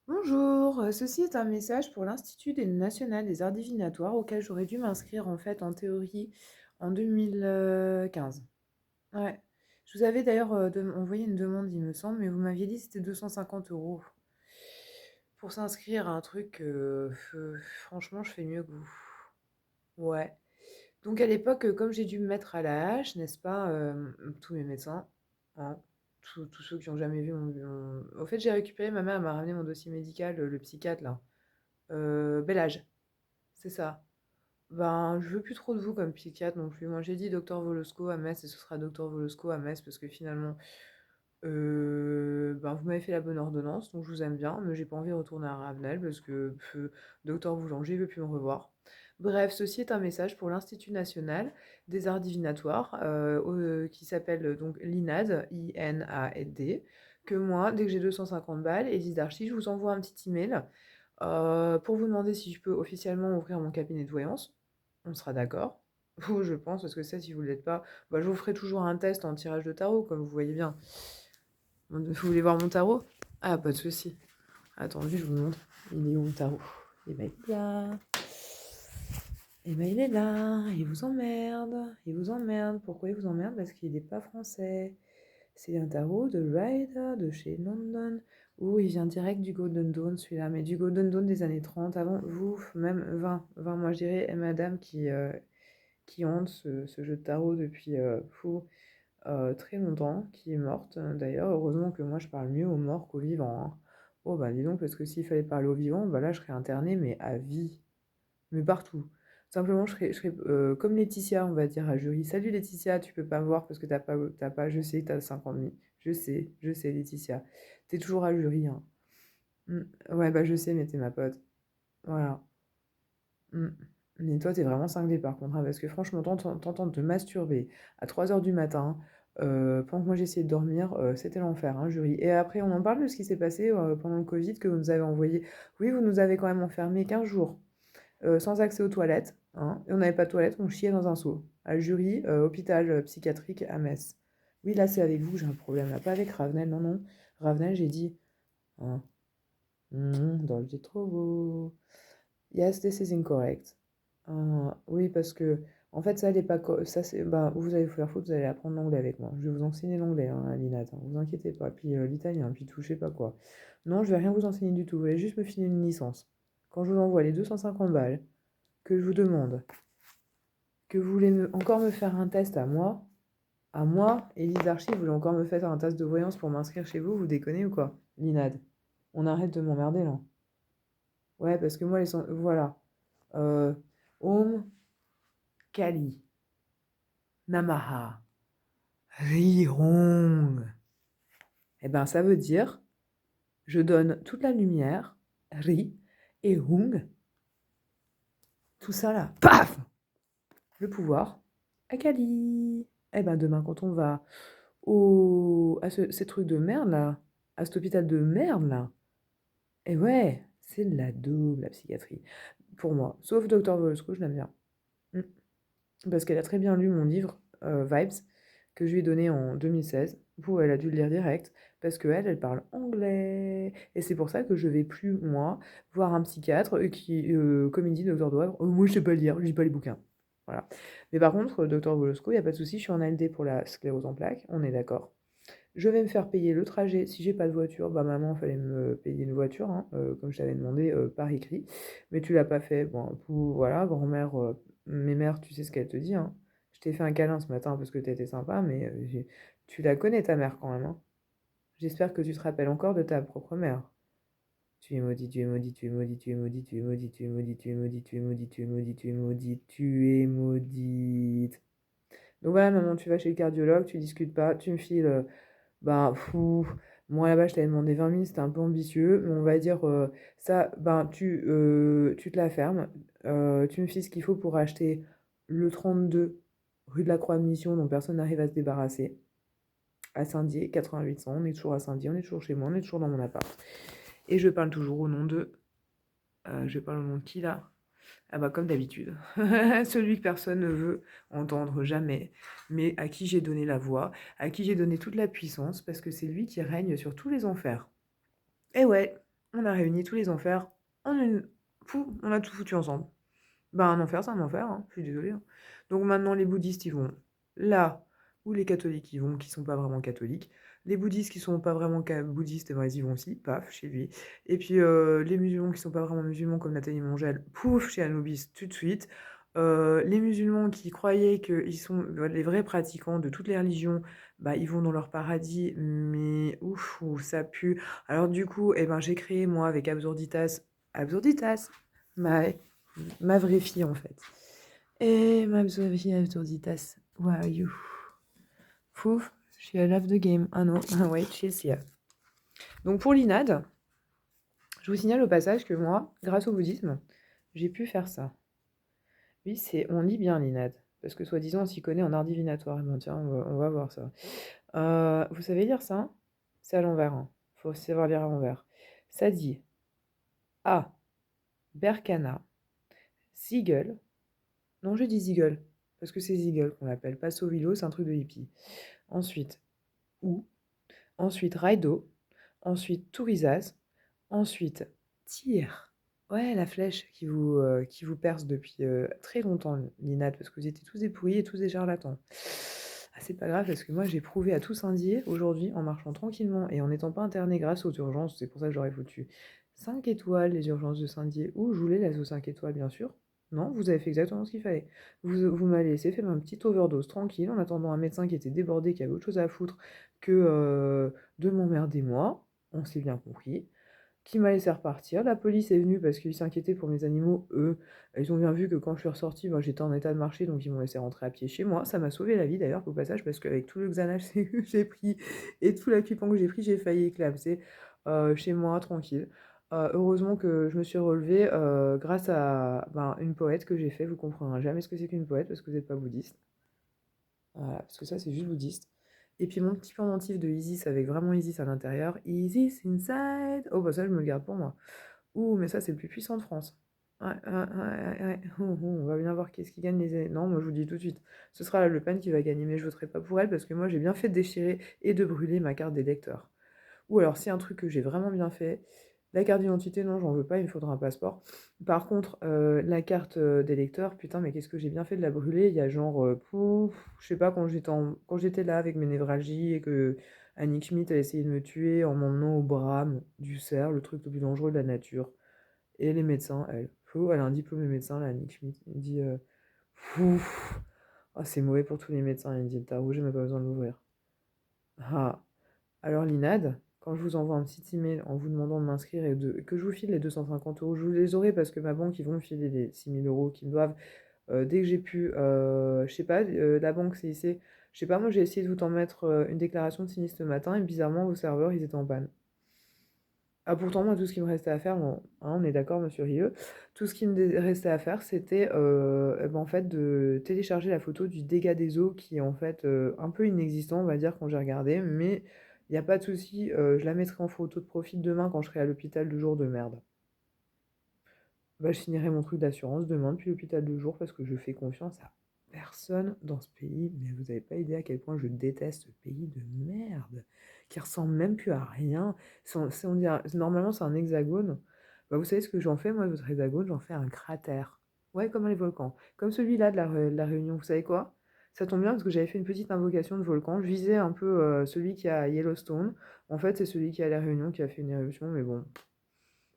Bonjour, ceci est un message pour l'Institut national des arts divinatoires auquel j'aurais dû m'inscrire en fait en théorie en 2015. Ouais. Je vous avais d'ailleurs envoyé une demande, il me semble, mais vous m'aviez dit que c'était 250 € pour s'inscrire à un truc. Franchement, je fais mieux que vous. Ouais. Donc à l'époque, comme j'ai dû me mettre à la hache, n'est-ce pas, tous mes médecins, hein, tous ceux qui ont jamais vu Au fait, j'ai récupéré, ma mère m'a ramené mon dossier médical, le psychiatre là. Bel Âge, c'est ça. Ben, je veux plus trop de vous comme psychiatre non plus. Moi, j'ai dit docteur Volosco à Metz et ce sera docteur Volosco à Metz parce que finalement, ben, vous m'avez fait la bonne ordonnance, donc je vous aime bien, mais j'ai pas envie de retourner à Ravenel parce que docteur Boulanger veut plus me revoir. Bref, ceci est un message pour l'Institut national des arts divinatoires qui s'appelle donc l'INAD, INAD, que moi, dès que j'ai 250 balles et 10 d'archi, je vous envoie un petit email pour vous demander si je peux officiellement ouvrir mon cabinet de voyance. On sera d'accord. Vous, je pense, parce que ça, si vous ne l'êtes pas, bah, je vous ferai toujours un test en tirage de tarot, comme vous voyez bien. Vous voulez voir mon tarot? Ah, pas de souci. Attendez, je vous montre. Il est où mon tarot? Eh ben, il est là. Eh ben, il est là. Il vous emmerde. Il vous emmerde. Pourquoi il vous emmerde? Parce qu'il n'est pas français. C'est un tarot de Rider de chez London. Ouh, il vient direct du Golden Dawn, celui-là, mais du Golden Dawn des années 30, avant, vous, même 20 moi je dirais, et madame qui hante ce jeu de tarot depuis très longtemps, qui est morte. D'ailleurs, heureusement que moi je parle mieux aux morts qu'aux vivants, hein. Oh bah dis donc, parce que s'il fallait parler aux vivants, bah là je serais internée, mais à vie, mais partout. Simplement, je serais comme Laetitia, on va dire à jury. Salut Laetitia, tu peux pas me voir parce que t'as pas, je sais que t'as 5 ans et demi. Je sais Laetitia. T'es toujours à jury, hein. Mm. Ouais, bah je sais, mais t'es ma pote. Voilà. Mm. Mais toi, t'es vraiment cinglé par contre, hein, parce que franchement, t'entendre te masturber à 3 heures du matin, pendant que moi j'essayais de dormir, c'était l'enfer, hein, jury. Et après, on en parle de ce qui s'est passé pendant le Covid, que vous nous avez envoyé. Oui, vous nous avez quand même enfermés 15 jours, sans accès aux toilettes, hein, et on n'avait pas de toilettes, on chiait dans un seau. À Jury, hôpital psychiatrique à Metz. Oui, là, c'est avec vous que j'ai un problème, là, pas avec Ravenel, non, non. Ravenel, j'ai dit, hein, dans le trop. Yes, this is incorrect. Oui, parce que, en fait, ça, n'est pas. Ça, c'est. Bah, vous allez vous faire foutre, vous allez apprendre l'anglais avec moi. Je vais vous enseigner l'anglais, hein, à l'INAT, hein, vous inquiétez pas. Puis l'italien, puis tout, je sais pas quoi. Non, je vais rien vous enseigner du tout. Vous allez juste me filer une licence. Quand je vous envoie les 250 balles, que je vous demande, que vous voulez encore me faire un test à moi, Élise Archie, vous voulez encore me faire un test de voyance pour m'inscrire chez vous, vous déconnez ou quoi? L'INAD. On arrête de m'emmerder là. Ouais, parce que moi, voilà. Euh, Om Kali. Namaha. Rihong. Eh ben, ça veut dire, je donne toute la lumière, Ri, et Hung, tout ça là, paf, le pouvoir, à Kali. Eh ben, demain, quand on va à ces trucs de merde là, à cet hôpital de merde là, eh ouais, c'est de la double, la psychiatrie, pour moi. Sauf Dr. Volosco, je l'aime bien. Mm. Parce qu'elle a très bien lu mon livre, Vibes, que je lui ai donné en 2016. Elle a dû le lire direct, parce qu'elle, elle parle anglais. Et c'est pour ça que je vais plus, moi, voir un psychiatre comme il dit, docteur Doivre, moi je sais pas lire, je lis pas les bouquins. Voilà. Mais par contre, docteur Volosco, il n'y a pas de souci, je suis en ALD pour la sclérose en plaques, on est d'accord. Je vais me faire payer le trajet. Si j'ai pas de voiture, bah maman, il fallait me payer une voiture, hein, comme je t'avais demandé par écrit. Mais tu l'as pas fait. Bon, voilà, grand-mère, mes mères, tu sais ce qu'elle te dit, hein. Je t'ai fait un câlin ce matin parce que t'étais sympa, mais tu la connais ta mère quand même, hein. J'espère que tu te rappelles encore de ta propre mère. Tu es maudit, tu es maudit, tu es maudit, tu es maudit, tu es maudit, tu es maudit, tu es maudit, tu es maudit, tu es maudit, tu es maudit, tu es maudite. Donc voilà, maman, tu vas chez le cardiologue, tu discutes pas, tu me files. Ben, moi là-bas, je t'avais demandé 20 000, c'était un peu ambitieux, mais on va dire ça, ben, tu te la fermes, tu me files ce qu'il faut pour acheter le 32 rue de la Croix-de-Mission, dont personne n'arrive à se débarrasser, à Saint-Dié, 8800, on est toujours à Saint-Dié, on est toujours chez moi, on est toujours dans mon appart. Et je parle toujours au nom de... je parle au nom de qui là? Ah bah comme d'habitude, celui que personne ne veut entendre jamais, mais à qui j'ai donné la voix, à qui j'ai donné toute la puissance, parce que c'est lui qui règne sur tous les enfers. Et ouais, On a réuni tous les enfers en une... Fou, on a tout foutu ensemble. Ben, un enfer, c'est un enfer, hein, je suis désolée, hein. Donc maintenant, les bouddhistes, ils vont là où les catholiques, ils vont, qui sont pas vraiment catholiques. Les bouddhistes qui sont pas vraiment bouddhistes, eh ben, ils y vont aussi, paf, chez lui. Et puis les musulmans qui sont pas vraiment musulmans, comme Nathalie Mongel, pouf, chez Anubis, tout de suite. Les musulmans qui croyaient qu'ils sont les vrais pratiquants de toutes les religions, bah, ils vont dans leur paradis, mais ouf, ouf, ça pue. Alors du coup, eh ben, j'ai créé, moi, avec Absurditas, ma ma vraie fille, en fait. Et ma vraie fille Absurditas, where are you? Pouf, she love the game. Ah non, wait, she's here. Donc pour l'INAD, je vous signale au passage que moi, grâce au bouddhisme, j'ai pu faire ça. Oui, on lit bien l'INAD, parce que soi-disant on s'y connaît en art divinatoire. Eh ben, tiens, on va voir ça. Vous savez lire ça? C'est à l'envers, hein. Faut savoir lire à l'envers. Ça dit A. Berkana. Ziegel. Non, je dis Ziegel, parce que c'est Ziegel qu'on l'appelle. Pas Sovilo, c'est un truc de hippie. Ensuite, Ou. Ensuite, Raido. Ensuite, Tourizaz. Ensuite, Tir. Ouais, la flèche qui vous perce depuis très longtemps, l'INAD, parce que vous étiez tous des pourris et tous des charlatans. Ah, c'est pas grave, parce que moi, j'ai prouvé à tout Saint-Dié, aujourd'hui, en marchant tranquillement et en n'étant pas interné grâce aux urgences, c'est pour ça que j'aurais foutu 5 étoiles, les urgences de Saint-Dié, ou je voulais la aux 5 étoiles, bien sûr. Non, vous avez fait exactement ce qu'il fallait. Vous m'avez laissé faire ma petite overdose tranquille, en attendant un médecin qui était débordé, qui avait autre chose à foutre que de m'emmerder moi, on s'est bien compris, qui m'a laissé repartir. La police est venue parce qu'ils s'inquiétaient pour mes animaux. Eux, ils ont bien vu que quand je suis ressortie, moi, j'étais en état de marcher, donc ils m'ont laissé rentrer à pied chez moi. Ça m'a sauvé la vie d'ailleurs au passage, parce qu'avec tout le Xanax que j'ai pris et tout l'accupant que j'ai pris, j'ai failli éclater chez moi, tranquille. Heureusement que je me suis relevée grâce à une poète que j'ai fait. Vous comprendrez jamais ce que c'est qu'une poète parce que vous n'êtes pas bouddhiste. Voilà, parce que ça, c'est juste bouddhiste. Et puis mon petit pendentif de Isis avec vraiment Isis à l'intérieur. Isis inside. Oh, bah ça, je me le garde pour moi. Ouh, mais ça, c'est le plus puissant de France. Ouais, ouais, ouais, ouais. On va bien voir qu'est-ce qui gagne les... Non, moi, je vous dis tout de suite. Ce sera la Le Pen qui va gagner, mais je voterai pas pour elle parce que moi, j'ai bien fait de déchirer et de brûler ma carte d'électeur. Ou alors, c'est un truc que j'ai vraiment bien fait. La carte d'identité, non, j'en veux pas, il me faudra un passeport. Par contre, la carte d'électeur, putain, mais qu'est-ce que j'ai bien fait de la brûler. Il y a genre, pouf, je sais pas, quand j'étais là avec mes névralgies et que Annick Schmitt a essayé de me tuer en m'emmenant au Bram du cerf, le truc le plus dangereux de la nature. Et les médecins, elle. Elle a un diplôme de médecin, là, Annick Schmitt. Il dit, pouf, ah, c'est mauvais pour tous les médecins. Il me dit, le tarot, j'ai même pas besoin de l'ouvrir. Ah. Alors l'INAD, quand je vous envoie un petit email en vous demandant de m'inscrire et que je vous file les 250 euros, je vous les aurai parce que ma banque, ils vont me filer les 6000 euros qu'ils me doivent dès que j'ai pu. Je sais pas, la banque CIC, je sais pas, moi j'ai essayé de vous en mettre une déclaration de sinistre ce matin et bizarrement vos serveurs, ils étaient en panne. Ah, pourtant, moi, tout ce qui me restait à faire, bon, hein, on est d'accord, monsieur Rieu, tout ce qui me restait à faire, c'était en fait de télécharger la photo du dégât des eaux qui est en fait un peu inexistant, on va dire, quand j'ai regardé, mais il n'y a pas de souci, je la mettrai en photo de profil demain quand je serai à l'hôpital de jour de merde. Bah, je signerai mon truc d'assurance demain depuis l'hôpital de jour parce que je fais confiance à personne dans ce pays, mais vous n'avez pas idée à quel point je déteste ce pays de merde, qui ressemble même plus à rien. Normalement, c'est un hexagone. Bah, vous savez ce que j'en fais, moi, votre hexagone, j'en fais un cratère. Ouais, comme les volcans. Comme celui-là de la Réunion, vous savez quoi? Ça tombe bien parce que j'avais fait une petite invocation de volcan. Je visais un peu celui qui a à Yellowstone. En fait, c'est celui qui a à la Réunion qui a fait une éruption, mais bon,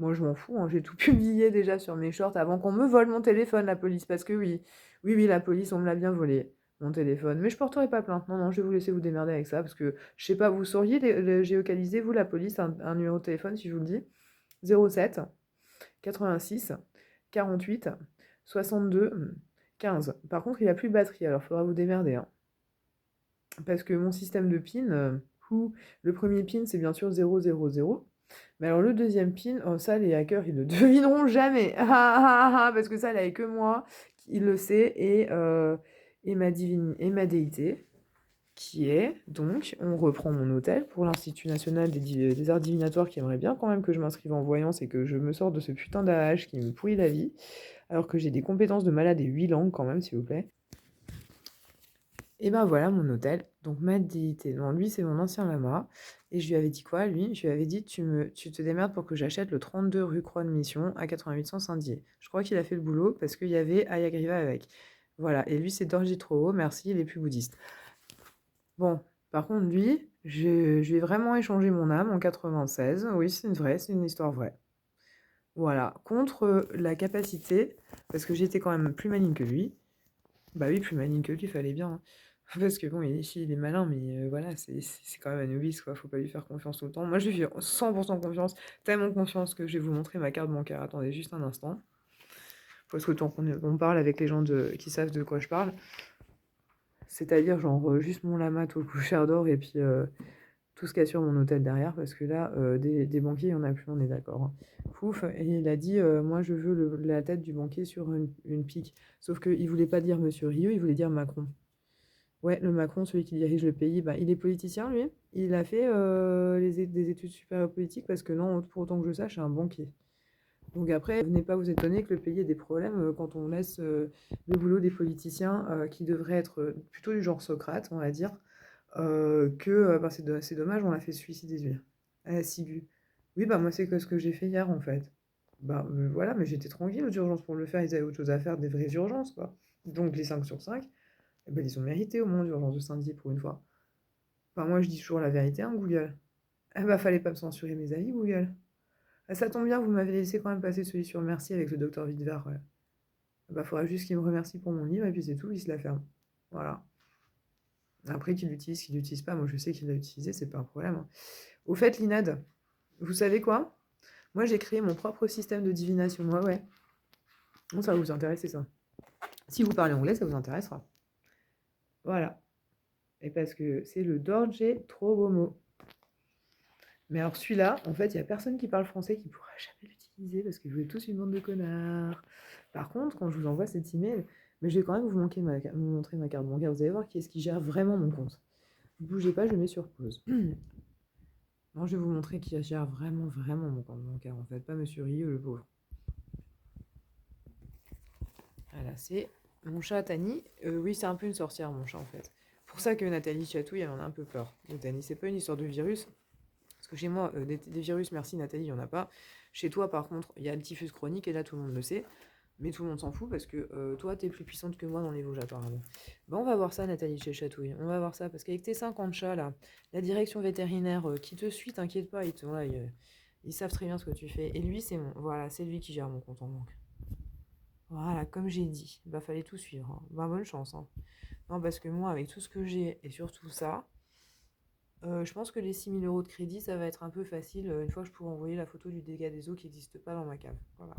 moi, je m'en fous, hein, j'ai tout publié déjà sur mes shorts avant qu'on me vole mon téléphone, la police. Parce que oui, oui, oui, la police, on me l'a bien volé, mon téléphone. Mais je porterai pas plainte. Non, non, je vais vous laisser vous démerder avec ça. Parce que, je sais pas, vous sauriez géocaliser, vous, la police, un numéro de téléphone, si je vous le dis 07 86 48 62 15. Par contre, il n'y a plus de batterie, alors il faudra vous démerder, hein. Parce que mon système de PIN, le premier PIN, c'est bien sûr 000. Mais alors le deuxième pin, oh, ça les hackers ils ne devineront jamais. Parce que ça il n'y avait que moi qui le sait et ma déité qui est donc, on reprend mon hôtel pour l'Institut national des arts divinatoires qui aimerait bien quand même que je m'inscrive en voyance et que je me sorte de ce putain d'AH qui me pourrit la vie alors que j'ai des compétences de malade et 8 langues quand même s'il vous plaît. Et ben voilà mon hôtel. Donc Matt Déité, non, lui, c'est mon ancien lama. Et je lui avais dit quoi, lui? Je lui avais dit, tu te démerdes pour que j'achète le 32 rue Croix de Mission à 8800 Saint-Dié. Je crois qu'il a fait le boulot parce qu'il y avait Ayagriva avec. Voilà. Et lui, c'est Dorji Trop, merci, il est plus bouddhiste. Bon, par contre, lui, je lui ai vraiment échangé mon âme en 96. Oui, c'est une histoire vraie. Voilà. Contre la capacité, parce que j'étais quand même plus maligne que lui. Bah oui, plus maligne que lui, fallait bien, hein. Parce que bon, il est malin, mais voilà, c'est quand même un novice, quoi. Faut pas lui faire confiance tout le temps. Moi, je lui fais 100% confiance, tellement confiance que je vais vous montrer ma carte bancaire. Attendez juste un instant. Parce que tant qu'on parle avec les gens qui savent de quoi je parle, c'est-à-dire genre juste mon lama, tout le coucher d'or et puis tout ce qu'il y a sur mon hôtel derrière, parce que là, des banquiers, il y en a plus, on est d'accord, hein. Pouf, et il a dit, moi je veux la tête du banquier sur une pique. Sauf qu'il voulait pas dire Monsieur Rieu, il voulait dire Macron. Ouais, le Macron, celui qui dirige le pays, bah, il est politicien, lui. Il a fait des études supérieures politiques parce que non, pour autant que je sache, c'est un banquier. Donc après, venez pas vous étonner que le pays ait des problèmes quand on laisse le boulot des politiciens qui devraient être plutôt du genre Socrate, on va dire, bah, c'est dommage, on l'a fait se suicider, lui, à la ciguë. Oui, bah moi, c'est que ce que j'ai fait hier, en fait. Bah voilà, mais j'étais tranquille aux urgences pour le faire, ils avaient autre chose à faire, des vraies urgences, quoi. Donc les 5 sur 5, eh ben, ils ont mérité au moins d'urgence de Saint-Dié pour une fois. Enfin, moi, je dis toujours la vérité, hein, Google. Eh bah, fallait pas me censurer mes avis, Google. Ah, ça tombe bien, vous m'avez laissé quand même passer celui sur Merci avec le docteur Vidvar. Ouais. Bah, faudra juste qu'il me remercie pour mon livre et puis c'est tout, il se la ferme. Voilà. Après, qu'il l'utilise pas, moi je sais qu'il l'a utilisé, c'est pas un problème, hein. Au fait, l'INAD, vous savez quoi? Moi, j'ai créé mon propre système de divination. Ouais, ouais. Bon, ça va vous intéresser, ça. Si vous parlez anglais, ça vous intéressera. Voilà. Et parce que c'est le Dorje Trovomo. Mais alors celui-là, en fait, il y a personne qui parle français qui pourra jamais l'utiliser parce que vous êtes tous une bande de connards. Par contre, quand je vous envoie cet email, mais je vais quand même vous montrer ma carte bancaire. Vous allez voir qui est-ce qui gère vraiment mon compte. Ne bougez pas, je mets sur pause. Non, je vais vous montrer qui gère vraiment, vraiment mon compte bancaire, en fait. Pas Monsieur Rieu, le pauvre. Voilà, c'est mon chat Tani. Oui, c'est un peu une sorcière, mon chat, en fait. Pour ça que Nathalie chatouille, elle en a un peu peur. Donc, Tani, c'est pas une histoire de virus. Parce que chez moi, des virus, merci Nathalie, il n'y en a pas. Chez toi, par contre, il y a le typhus chronique, et là, tout le monde le sait. Mais tout le monde s'en fout parce que toi, t'es plus puissante que moi dans les Vosges, apparemment. Bah, on va voir ça, Nathalie, chez Chatouille. On va voir ça, parce qu'avec tes 50 chats, là, la direction vétérinaire qui te suit, t'inquiète pas, ils savent très bien ce que tu fais. Et lui, voilà, c'est lui qui gère mon compte en banque. Voilà, comme j'ai dit. Bah, fallait tout suivre, hein. Bah, bonne chance, hein. Non, parce que moi, avec tout ce que j'ai, et surtout ça, je pense que les 6 000 € de crédit, ça va être un peu facile une fois que je pourrai envoyer la photo du dégât des eaux qui n'existe pas dans ma cave. Voilà.